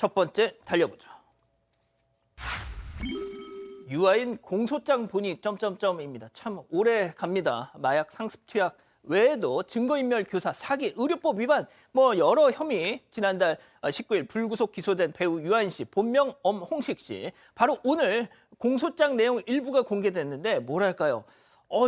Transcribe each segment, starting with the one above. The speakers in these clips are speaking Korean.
첫 번째 달려보죠. 유아인 공소장 보니 점점점입니다. 참 오래 갑니다. 마약 상습 투약 외에도 증거인멸 교사 사기 의료법 위반 여러 혐의 지난달 19일 불구속 기소된 배우 유아인 씨 본명 엄홍식 씨 바로 오늘 공소장 내용 일부가 공개됐는데 뭐랄까요?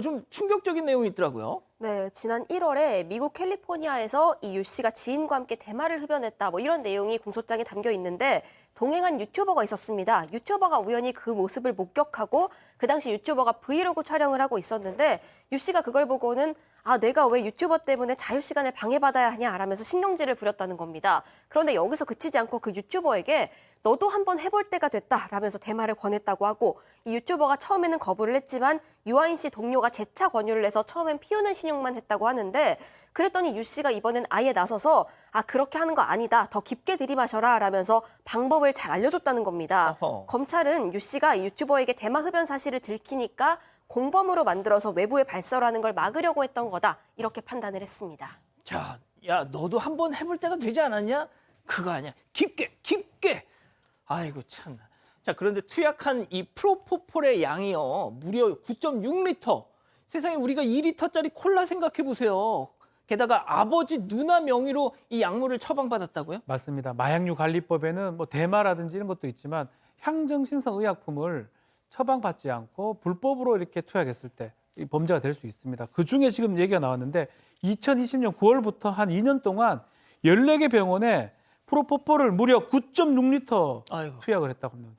좀 충격적인 내용이 있더라고요. 네, 지난 1월에 미국 캘리포니아에서 이 유 씨가 지인과 함께 대마를 흡연했다. 이런 내용이 공소장에 담겨 있는데 동행한 유튜버가 있었습니다. 유튜버가 우연히 그 모습을 목격하고 그 당시 유튜버가 브이로그 촬영을 하고 있었는데 유 씨가 그걸 보고는 내가 왜 유튜버 때문에 자유시간을 방해받아야 하냐라면서 신경질을 부렸다는 겁니다. 그런데 여기서 그치지 않고 그 유튜버에게 너도 한번 해볼 때가 됐다라면서 대마를 권했다고 하고 이 유튜버가 처음에는 거부를 했지만 유아인 씨 동료가 재차 권유를 해서 처음엔 피우는 신용만 했다고 하는데 그랬더니 유 씨가 이번엔 아예 나서서 그렇게 하는 거 아니다. 더 깊게 들이마셔라 라면서 방법을 잘 알려줬다는 겁니다. 어허. 검찰은 유 씨가 이 유튜버에게 대마 흡연 사실을 들키니까 공범으로 만들어서 외부에 발설하는 걸 막으려고 했던 거다. 이렇게 판단을 했습니다. 자, 야 너도 한번 해볼 때가 되지 않았냐? 그거 아니야. 깊게. 아이고 참나. 자 그런데 투약한 이 프로포폴의 양이요 무려 9.6리터. 세상에 우리가 2리터짜리 콜라 생각해 보세요. 게다가 아버지 누나 명의로 이 약물을 처방받았다고요? 맞습니다. 마약류 관리법에는 대마라든지 이런 것도 있지만 향정신성 의약품을 처방받지 않고 불법으로 이렇게 투약했을 때 이 범죄가 될 수 있습니다. 그중에 지금 얘기가 나왔는데 2020년 9월부터 한 2년 동안 14개 병원에 프로포폴을 무려 9.6리터 아이고. 투약을 했다고 합니다.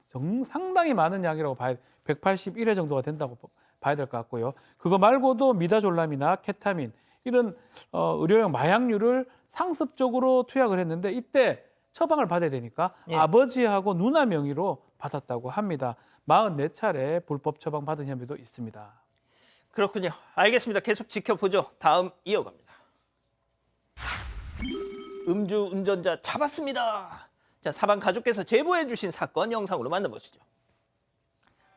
상당히 많은 양이라고 봐야 181회 정도가 된다고 봐야 될 것 같고요. 그거 말고도 미다졸람이나 케타민 이런 의료용 마약류를 상습적으로 투약을 했는데 이때 처방을 받아야 되니까 예. 아버지하고 누나 명의로 받았다고 합니다. 44차례 불법 처방 받은 혐의도 있습니다. 그렇군요. 알겠습니다. 계속 지켜보죠. 다음 이어갑니다. 음주 운전자 잡았습니다. 자, 사방 가족께서 제보해 주신 사건 영상으로 만나보시죠.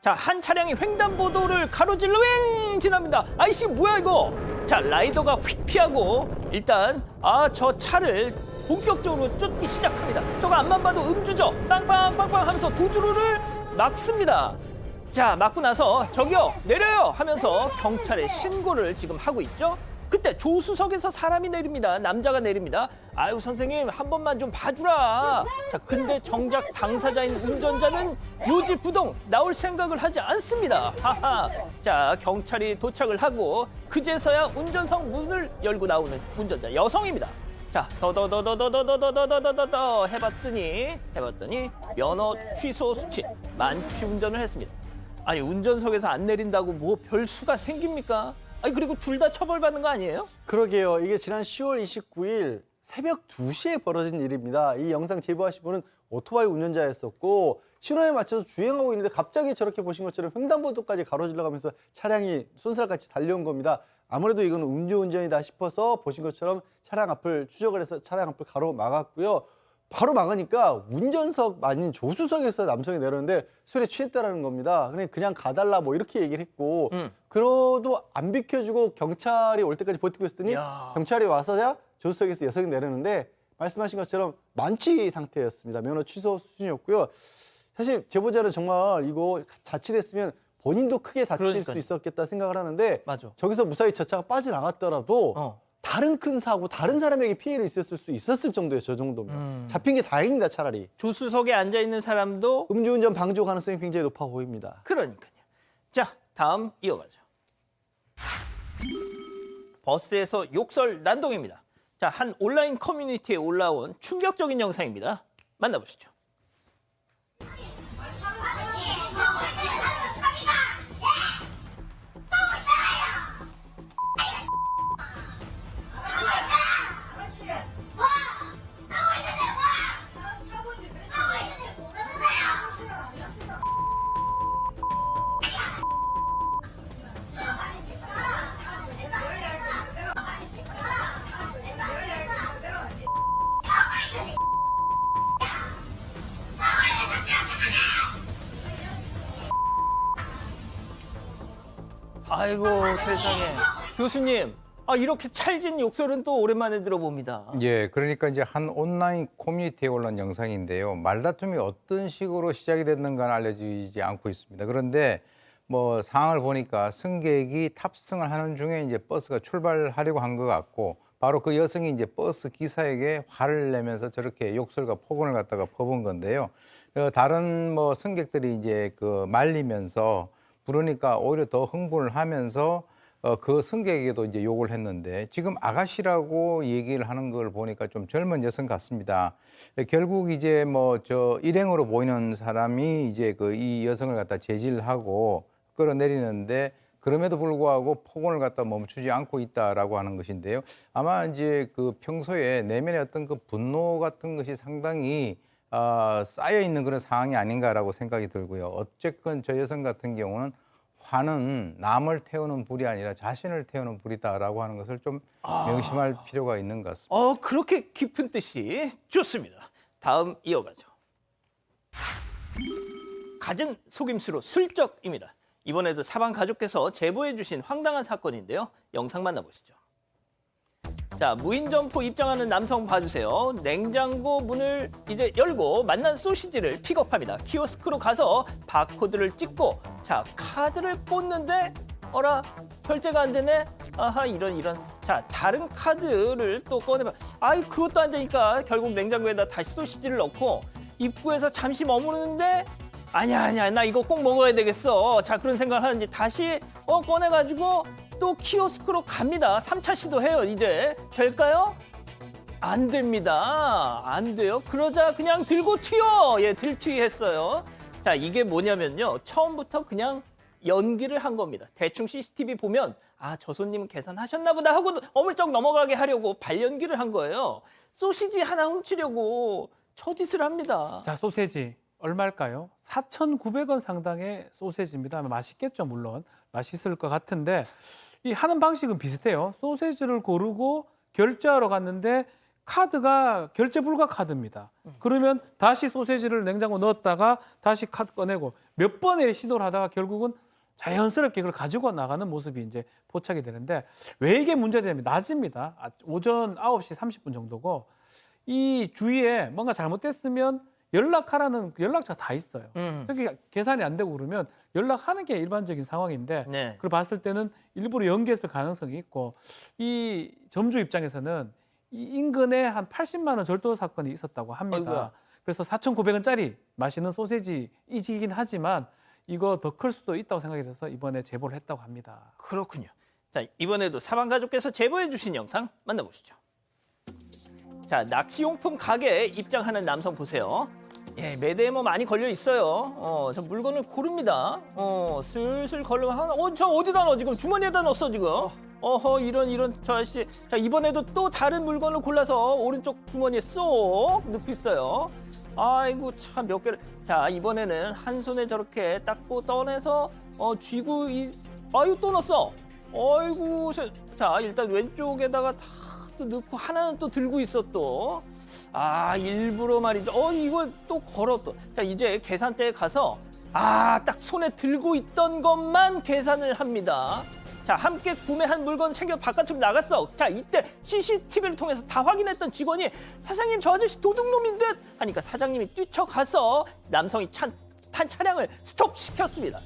자, 한 차량이 횡단보도를 가로질러 윙 지납니다. 아이씨 뭐야 이거? 자, 라이더가 휙 피하고 일단 저 차를 본격적으로 쫓기 시작합니다. 저거 앞만 봐도 음주죠. 빵빵빵빵 하면서 도주로를 막습니다. 자, 막고 나서 저기요 내려요 하면서 경찰에 신고를 지금 하고 있죠. 그때 조수석에서 사람이 내립니다. 남자가 내립니다. 아유 선생님 한 번만 좀 봐주라. 자 근데 정작 당사자인 운전자는 요지부동 나올 생각을 하지 않습니다. 하하. 자 경찰이 도착을 하고 그제서야 운전석 문을 열고 나오는 운전자 여성입니다. 자 더더더더더더더더더더더 해봤더니 면허 취소 수치 만취 운전을 했습니다. 아니 운전석에서 안 내린다고 뭐 별수가 생깁니까? 아니 그리고 둘 다 처벌받는 거 아니에요? 그러게요. 이게 지난 10월 29일 새벽 2시에 벌어진 일입니다. 이 영상 제보하신 분은 오토바이 운전자였었고 신호에 맞춰서 주행하고 있는데 갑자기 저렇게 보신 것처럼 횡단보도까지 가로질러 가면서 차량이 쏜살같이 달려온 겁니다. 아무래도 이건 음주운전이다 싶어서 보신 것처럼 차량 앞을 추적을 해서 차량 앞을 가로막았고요. 바로 막으니까 운전석 아닌 조수석에서 남성이 내렸는데 술에 취했다라는 겁니다. 그냥 가달라 이렇게 얘기를 했고 그러도 안 비켜주고 경찰이 올 때까지 버티고 있었더니 야. 경찰이 와서야 조수석에서 여성이 내렸는데 말씀하신 것처럼 만취 상태였습니다. 면허 취소 수준이었고요. 사실 제보자는 정말 이거 자칫했으면 본인도 크게 다칠 그러니까요. 수 있었겠다 생각을 하는데 맞아. 저기서 무사히 저 차가 빠져나갔더라도 다른 큰 사고, 다른 사람에게 피해를 있었을 수 있었을 정도예요. 저 정도면. 잡힌 게 다행입니다. 차라리. 조수석에 앉아 있는 사람도 음주운전 방조 가능성이 굉장히 높아 보입니다. 그러니까요. 자, 다음 이어가죠. 버스에서 욕설 난동입니다. 자, 한 온라인 커뮤니티에 올라온 충격적인 영상입니다. 만나보시죠. 아이고 세상에. 교수님, 아, 이렇게 찰진 욕설은 또 오랜만에 들어봅니다. 예, 그러니까 이제 한 온라인 커뮤니티에 올라온 영상인데요. 말다툼이 어떤 식으로 시작이 됐는가는 알려지지 않고 있습니다. 그런데 뭐 상황을 보니까 승객이 탑승을 하는 중에 이제 버스가 출발하려고 한 것 같고 바로 그 여성이 이제 버스 기사에게 화를 내면서 저렇게 욕설과 폭언을 갖다가 퍼본 건데요. 다른 뭐 승객들이 이제 그 말리면서 부르니까 오히려 더 흥분을 하면서 그 승객에게도 이제 욕을 했는데 지금 아가씨라고 얘기를 하는 걸 보니까 좀 젊은 여성 같습니다. 결국 이제 뭐 저 일행으로 보이는 사람이 이제 그 이 여성을 갖다 제지를 하고 끌어내리는데 그럼에도 불구하고 폭언을 갖다 멈추지 않고 있다라고 하는 것인데요. 아마 이제 그 평소에 내면의 어떤 그 분노 같은 것이 상당히 쌓여 있는 그런 상황이 아닌가라고 생각이 들고요. 어쨌건 저 여성 같은 경우는 화는 남을 태우는 불이 아니라 자신을 태우는 불이다라고 하는 것을 좀 명심할 필요가 있는 것 같습니다. 그렇게 깊은 뜻이 좋습니다. 다음 이어가죠. 갖은 속임수로 슬쩍입니다. 이번에도 사방 가족께서 제보해 주신 황당한 사건인데요. 영상 만나보시죠. 자, 무인 점포 입장하는 남성 봐주세요. 냉장고 문을 이제 열고 만난 소시지를 픽업합니다. 키오스크로 가서 바코드를 찍고 자, 카드를 꽂는데 어라, 결제가 안 되네. 아하, 이런. 자, 다른 카드를 또 꺼내봐. 아이, 그것도 안 되니까 결국 냉장고에다 다시 소시지를 넣고 입구에서 잠시 머무르는데 아니야, 나 이거 꼭 먹어야 되겠어. 자, 그런 생각을 하는지 다시 꺼내가지고 또 키오스크로 갑니다. 3차 시도해요. 이제 될까요? 안 됩니다. 안 돼요. 그러자 그냥 들고 튀어. 예, 들튀했어요. 자, 이게 뭐냐면요. 처음부터 그냥 연기를 한 겁니다. 대충 CCTV 보면 저 손님 계산하셨나 보다 하고 어물쩍 넘어가게 하려고 발연기를 한 거예요. 소시지 하나 훔치려고 저짓을 합니다. 자, 소세지 얼마일까요? 4,900원 상당의 소세지입니다. 맛있겠죠, 물론. 맛있을 것 같은데 이 하는 방식은 비슷해요. 소세지를 고르고 결제하러 갔는데 카드가 결제 불가 카드입니다. 그러면 다시 소세지를 냉장고 넣었다가 다시 카드 꺼내고 몇 번의 시도를 하다가 결국은 자연스럽게 그걸 가지고 나가는 모습이 이제 포착이 되는데 왜 이게 문제되냐면 낮입니다. 오전 9시 30분 정도고 이 주위에 뭔가 잘못됐으면 연락하라는 연락처가 다 있어요. 여기 계산이 안 되고 그러면 연락하는 게 일반적인 상황인데 네. 그걸 봤을 때는 일부러 연기했을 가능성이 있고 이 점주 입장에서는 이 인근에 한 80만 원 절도 사건이 있었다고 합니다. 아이고야. 그래서 4,900원짜리 맛있는 소세지이긴 하지만 이거 더 클 수도 있다고 생각이 돼서 이번에 제보를 했다고 합니다. 그렇군요. 자, 이번에도 사방 가족께서 제보해 주신 영상 만나보시죠. 자, 낚시용품 가게에 입장하는 남성 보세요. 예, 매대에 뭐 많이 걸려 있어요. 저 물건을 고릅니다. 슬슬 걸으면 저 어디다 넣어 지금 주머니에다 넣었어 지금. 어허, 이런 저 아저씨. 자, 이번에도 또 다른 물건을 골라서 오른쪽 주머니에 쏙 넣고 있어요. 아이고, 참 몇 개를. 자, 이번에는 한 손에 저렇게 닦고 떠내서 쥐고 아유, 또 넣었어. 아이고, 자, 일단 왼쪽에다가 다 넣고 하나는 또 들고 있어 또. 일부러 말이죠. 이걸 또 걸어 또. 자, 이제 계산대에 가서 딱 손에 들고 있던 것만 계산을 합니다. 자, 함께 구매한 물건 챙겨 바깥으로 나갔어. 자, 이때 CCTV를 통해서 다 확인했던 직원이 사장님 저 아저씨 도둑놈인 듯 하니까 사장님이 뛰쳐가서 남성이 탄 차량을 스톱시켰습니다.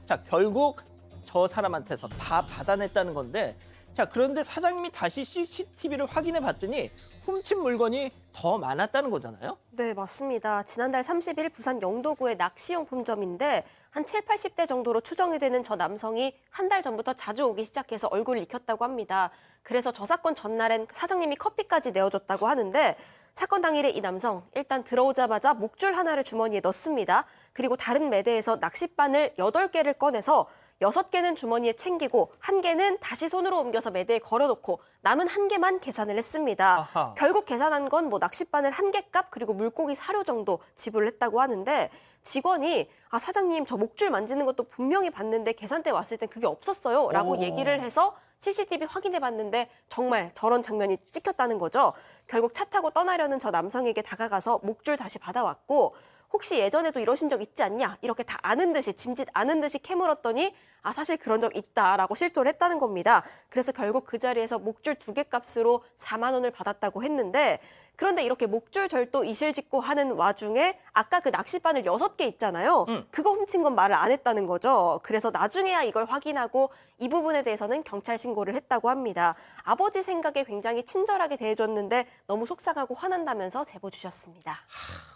자, 결국 저 사람한테서 다 받아냈다는 건데 자, 그런데 사장님이 다시 CCTV를 확인해 봤더니 훔친 물건이 더 많았다는 거잖아요? 네, 맞습니다. 지난달 30일 부산 영도구의 낚시용품점인데 한 7, 80대 정도로 추정이 되는 저 남성이 한 달 전부터 자주 오기 시작해서 얼굴을 익혔다고 합니다. 그래서 저 사건 전날엔 사장님이 커피까지 내어줬다고 하는데 사건 당일에 이 남성 일단 들어오자마자 목줄 하나를 주머니에 넣습니다. 그리고 다른 매대에서 낚싯바늘 8개를 꺼내서 6개는 주머니에 챙기고 1개는 다시 손으로 옮겨서 매대에 걸어놓고 남은 1개만 계산을 했습니다. 아하. 결국 계산한 건 뭐 낚싯바늘 1개 값 그리고 물고기 사료 정도 지불을 했다고 하는데 직원이 사장님 저 목줄 만지는 것도 분명히 봤는데 계산대 왔을 땐 그게 없었어요 라고 얘기를 해서 CCTV 확인해 봤는데 정말 저런 장면이 찍혔다는 거죠. 결국 차 타고 떠나려는 저 남성에게 다가가서 목줄 다시 받아왔고 혹시 예전에도 이러신 적 있지 않냐? 이렇게 다 아는 듯이 짐짓 아는 듯이 캐물었더니 아 사실 그런 적 있다라고 실토를 했다는 겁니다. 그래서 결국 그 자리에서 목줄 2개 값으로 4만 원을 받았다고 했는데 그런데 이렇게 목줄 절도 이실직고 하는 와중에 아까 그 낚싯바늘 6개 있잖아요. 그거 훔친 건 말을 안 했다는 거죠. 그래서 나중에야 이걸 확인하고 이 부분에 대해서는 경찰 신고를 했다고 합니다. 아버지 생각에 굉장히 친절하게 대해줬는데 너무 속상하고 화난다면서 제보 주셨습니다.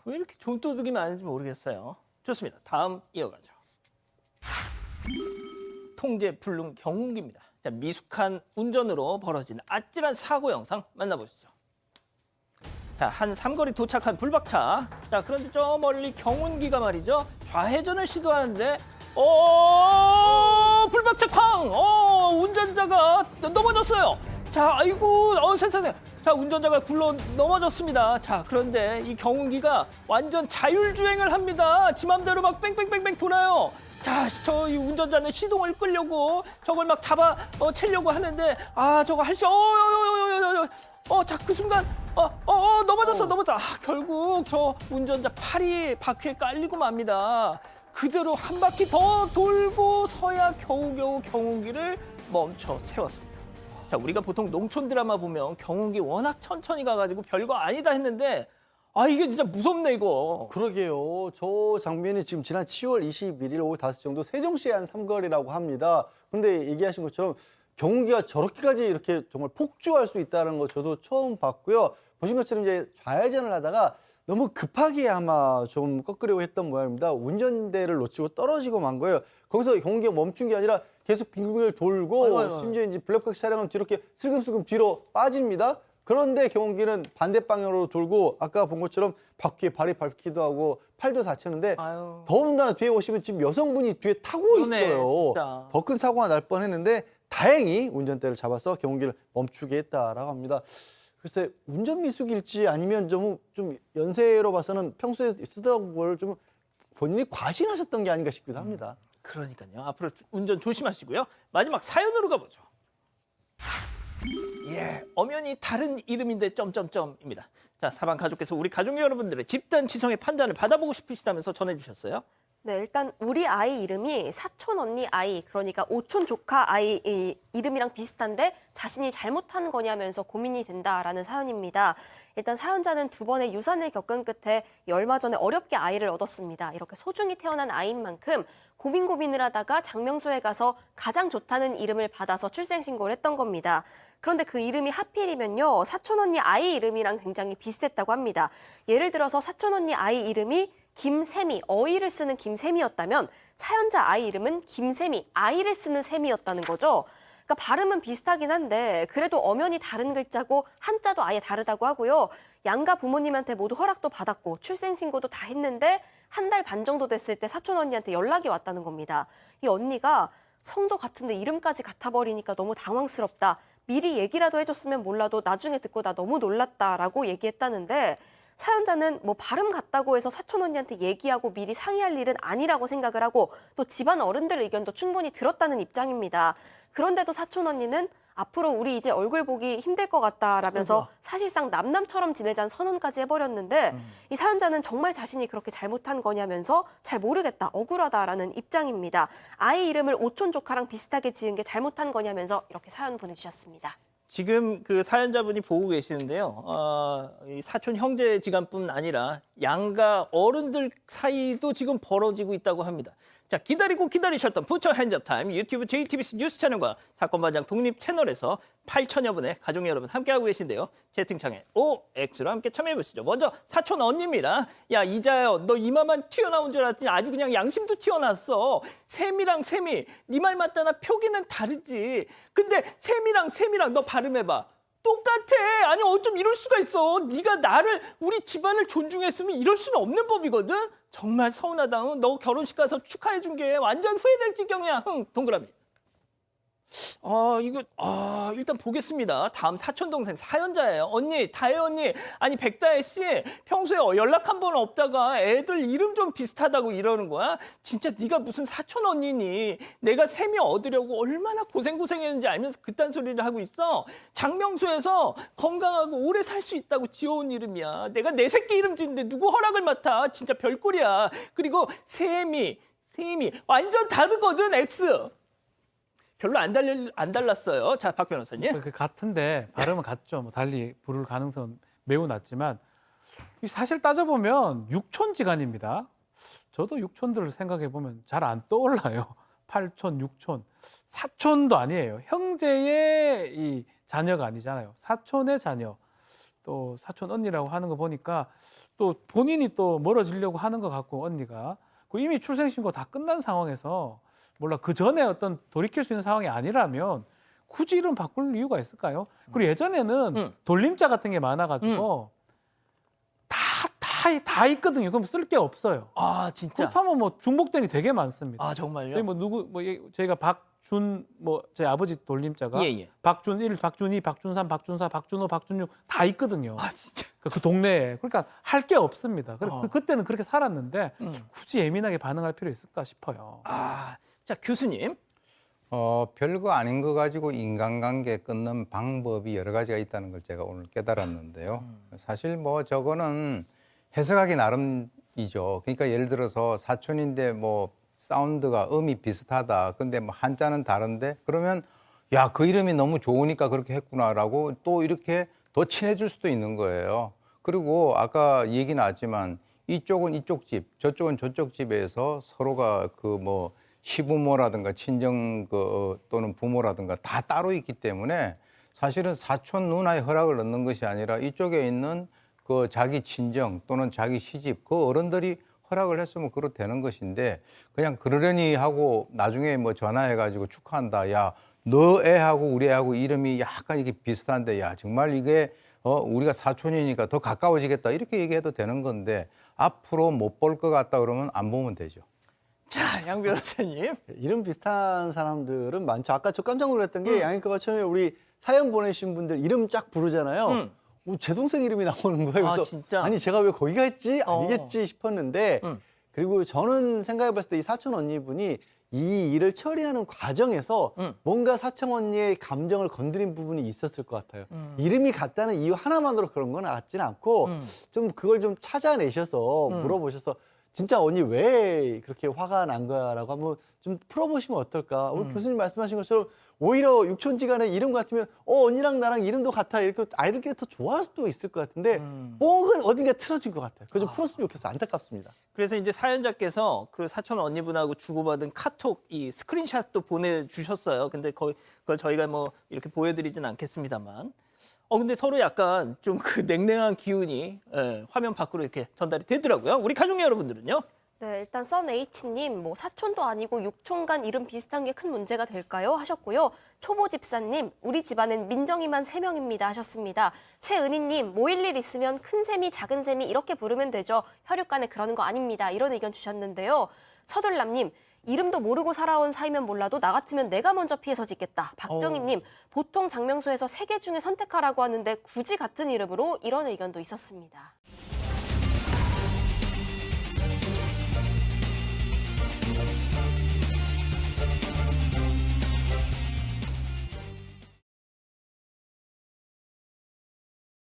왜 이렇게 돈도둑이 많은지 모르겠어요. 좋습니다. 다음 이어가죠. 통제 불능 경운기입니다. 자, 미숙한 운전으로 벌어진 아찔한 사고 영상 만나보시죠. 자, 한 삼거리 도착한 불박차. 자, 그런데 저 멀리 경운기가 말이죠. 좌회전을 시도하는데 불박차 쾅! 운전자가 넘어졌어요. 자, 아이고, 세상에. 자, 운전자가 굴러 넘어졌습니다. 자, 그런데 이 경운기가 완전 자율주행을 합니다. 지 맘대로 막 뺑뺑뺑뺑 돌아요. 자, 저 이 운전자는 시동을 끄려고 저걸 막 잡아 채려고 하는데 저거 할 수, 자, 그 순간, 넘어졌어. 결국 저 운전자 팔이 바퀴에 깔리고 맙니다. 그대로 한 바퀴 더 돌고서야 겨우겨우 경운기를 멈춰 세웠습니다. 자, 우리가 보통 농촌 드라마 보면 경운기 워낙 천천히 가가지고 별거 아니다 했는데 이게 진짜 무섭네 이거. 그러게요. 저 장면이 지금 지난 10월 21일 오후 5시 정도 세종시의 한 삼거리라고 합니다. 그런데 얘기하신 것처럼 경운기가 저렇게까지 이렇게 정말 폭주할 수 있다는 거 저도 처음 봤고요. 보신 것처럼 이제 좌회전을 하다가 너무 급하게 아마 좀 꺾으려고 했던 모양입니다. 운전대를 놓치고 떨어지고 만 거예요. 거기서 경운기가 멈춘 게 아니라 계속 빙빙을 돌고 아이고. 심지어 이제 블랙박스 차량은 뒤로 이렇게 슬금슬금 뒤로 빠집니다. 그런데 경운기는 반대 방향으로 돌고 아까 본 것처럼 바퀴에 발이 밟기도 하고 팔도 다쳤는데 아유. 더군다나 뒤에 오시면 지금 여성분이 뒤에 타고 그러네, 있어요. 진짜. 더 큰 사고가 날 뻔했는데 다행히 운전대를 잡아서 경운기를 멈추게 했다라고 합니다. 글쎄 운전 미숙일지 아니면 좀 연세로 봐서는 평소에 쓰던 걸 좀 본인이 과신하셨던 게 아닌가 싶기도 합니다. 그러니까요. 앞으로 운전 조심하시고요. 마지막 사연으로 가보죠. 예, 엄연히 다른 이름인데 점점점입니다. 자, 사방 가족께서 우리 가족 여러분들의 집단 지성의 판단을 받아보고 싶으시다면서 전해주셨어요. 네, 일단 우리 아이 이름이 사촌 언니 아이, 그러니까 오촌 조카 아이 이름이랑 비슷한데 자신이 잘못한 거냐면서 고민이 된다라는 사연입니다. 일단 사연자는 2번의 유산을 겪은 끝에 얼마 전에 어렵게 아이를 얻었습니다. 이렇게 소중히 태어난 아이인 만큼 고민을 하다가 장명소에 가서 가장 좋다는 이름을 받아서 출생신고를 했던 겁니다. 그런데 그 이름이 하필이면요, 사촌 언니 아이 이름이랑 굉장히 비슷했다고 합니다. 예를 들어서 사촌 언니 아이 이름이 김세미, 어이를 쓰는 김세미였다면 사연자 아이 이름은 김세미, 아이를 쓰는 셈이었다는 거죠. 그러니까 발음은 비슷하긴 한데 그래도 엄연히 다른 글자고 한자도 아예 다르다고 하고요. 양가 부모님한테 모두 허락도 받았고 출생신고도 다 했는데 한 달 반 정도 됐을 때 사촌 언니한테 연락이 왔다는 겁니다. 이 언니가 성도 같은데 이름까지 같아버리니까 너무 당황스럽다. 미리 얘기라도 해줬으면 몰라도 나중에 듣고 나 너무 놀랐다라고 얘기했다는데 사연자는 뭐 발음 같다고 해서 사촌 언니한테 얘기하고 미리 상의할 일은 아니라고 생각을 하고 또 집안 어른들 의견도 충분히 들었다는 입장입니다. 그런데도 사촌 언니는 앞으로 우리 이제 얼굴 보기 힘들 것 같다라면서 사실상 남남처럼 지내자는 선언까지 해버렸는데 이 사연자는 정말 자신이 그렇게 잘못한 거냐면서 잘 모르겠다, 억울하다라는 입장입니다. 아이 이름을 오촌 조카랑 비슷하게 지은 게 잘못한 거냐면서 이렇게 사연 보내주셨습니다. 지금 그 사연자분이 보고 계시는데요. 이 사촌 형제지간뿐 아니라 양가 어른들 사이도 지금 벌어지고 있다고 합니다. 자, 기다리셨던 부처 핸즈업 타임 유튜브 JTBC 뉴스 채널과 사건반장 독립 채널에서 8천여 분의 가족 여러분 함께하고 계신데요. 채팅창에 OX로 함께 참여해보시죠. 먼저 사촌 언니입니다. 야, 이자요, 너 이마만 튀어나온 줄 알았더니 아주 그냥 양심도 튀어났어. 셈이랑 셈이 네 말 맞다나 표기는 다르지. 근데 셈이랑 너 발음해봐. 똑같아. 아니 어쩜 이럴 수가 있어. 네가 나를, 우리 집안을 존중했으면 이럴 수는 없는 법이거든. 정말 서운하다. 너 결혼식 가서 축하해 준 게 완전 후회될 지경이야. 동그라미. 일단 보겠습니다. 다음 사촌 동생 사연자예요. 언니, 다혜 언니. 아니, 백다혜 씨. 평소에 연락 한 번 없다가 애들 이름 좀 비슷하다고 이러는 거야? 진짜 네가 무슨 사촌 언니니? 내가 셈이 얻으려고 얼마나 고생했는지 알면서 그딴 소리를 하고 있어? 장명수에서 건강하고 오래 살 수 있다고 지어온 이름이야. 내가 내 새끼 이름 짓는데 누구 허락을 맡아? 진짜 별꼴이야. 그리고 셈이 완전 다르거든, X. 별로 안 달랐어요. 자, 박 변호사님. 그 같은데 발음은 같죠. 뭐 달리 부를 가능성은 매우 낮지만 사실 따져보면 육촌지간입니다. 저도 육촌들을 생각해 보면 잘 안 떠올라요. 팔촌, 육촌, 사촌도 아니에요. 형제의 이 자녀가 아니잖아요. 사촌의 자녀, 또 사촌 언니라고 하는 거 보니까 또 본인이 또 멀어지려고 하는 것 같고 언니가 이미 출생신고 다 끝난 상황에서 몰라 그 전에 어떤 돌이킬 수 있는 상황이 아니라면 굳이 이름 바꿀 이유가 있을까요? 그리고 예전에는 돌림자 같은 게 많아가지고 다 있거든요. 그럼 쓸 게 없어요. 아, 진짜. 그렇다면 뭐 중복된이 되게 많습니다. 아, 정말요? 저희 저희가 박준 저희 아버지 돌림자가 예. 박준 1, 박준 2, 박준 3, 박준 4, 박준 5, 박준 6 다 있거든요. 아, 진짜. 그 동네에. 그러니까 할 게 없습니다. 어. 그때는 그렇게 살았는데 굳이 예민하게 반응할 필요 있을까 싶어요. 자, 교수님. 별거 아닌 거 가지고 인간관계 끊는 방법이 여러 가지가 있다는 걸 제가 오늘 깨달았는데요. 사실 뭐 저거는 해석하기 나름이죠. 그러니까 예를 들어서 사촌인데 뭐 사운드가 음이 비슷하다. 근데 뭐 한자는 다른데 그러면 야, 그 이름이 너무 좋으니까 그렇게 했구나라고 또 이렇게 더 친해질 수도 있는 거예요. 그리고 아까 얘기 나왔지만 이쪽은 이쪽 집, 저쪽은 저쪽 집에서 서로가 그 뭐 시부모라든가 친정 또는 부모라든가 다 따로 있기 때문에 사실은 사촌 누나의 허락을 얻는 것이 아니라 이쪽에 있는 그 자기 친정 또는 자기 시집 그 어른들이 허락을 했으면 그렇게 되는 것인데 그냥 그러려니 하고 나중에 뭐 전화해가지고 축하한다. 야, 너 애하고 우리 애하고 이름이 약간 이게 비슷한데 야 정말 이게 우리가 사촌이니까 더 가까워지겠다 이렇게 얘기해도 되는 건데 앞으로 못 볼 것 같다 그러면 안 보면 되죠. 자, 양 변호사님. 이름 비슷한 사람들은 많죠. 아까 저 깜짝 놀랐던 게 양이과가 처음에 우리 사연 보내신 분들 이름 쫙 부르잖아요. 제 동생 이름이 나오는 거예요. 그래서 진짜? 아니 제가 왜 거기가 했지? 아니겠지 싶었는데 그리고 저는 생각해 봤을 때 이 사촌 언니분이 이 일을 처리하는 과정에서 뭔가 사촌 언니의 감정을 건드린 부분이 있었을 것 같아요. 이름이 같다는 이유 하나만으로 그런 건 같지는 않고 좀 그걸 좀 찾아내셔서 물어보셔서 진짜 언니 왜 그렇게 화가 난 거야라고 한번 좀 풀어보시면 어떨까. 오늘 교수님 말씀하신 것처럼 오히려 육촌지간의 이름 같으면 언니랑 나랑 이름도 같아 이렇게 아이들끼리 더 좋아할 수도 있을 것 같은데 뽕은 어딘가 틀어진 것 같아요. 그거 좀 풀었으면 좋겠어요. 안타깝습니다. 그래서 이제 사연자께서 그 사촌 언니분하고 주고받은 카톡 이 스크린샷도 보내주셨어요. 근데 그걸 저희가 뭐 이렇게 보여드리진 않겠습니다만. 근데 서로 약간 좀 그 냉랭한 기운이 화면 밖으로 이렇게 전달이 되더라고요. 우리 가족 여러분들은요? 네, 일단 썬H님, 뭐 사촌도 아니고 육촌 간 이름 비슷한 게 큰 문제가 될까요? 하셨고요. 초보집사님, 우리 집안은 민정이만 3명입니다 하셨습니다. 최은희님, 모일 일 있으면 큰 셈이 작은 셈이 이렇게 부르면 되죠. 혈육간에 그러는 거 아닙니다. 이런 의견 주셨는데요. 서둘남님, 이름도 모르고 살아온 사이면 몰라도 나 같으면 내가 먼저 피해서 짓겠다. 박정희님, 보통 장명소에서 3개 중에 선택하라고 하는데 굳이 같은 이름으로 이런 의견도 있었습니다.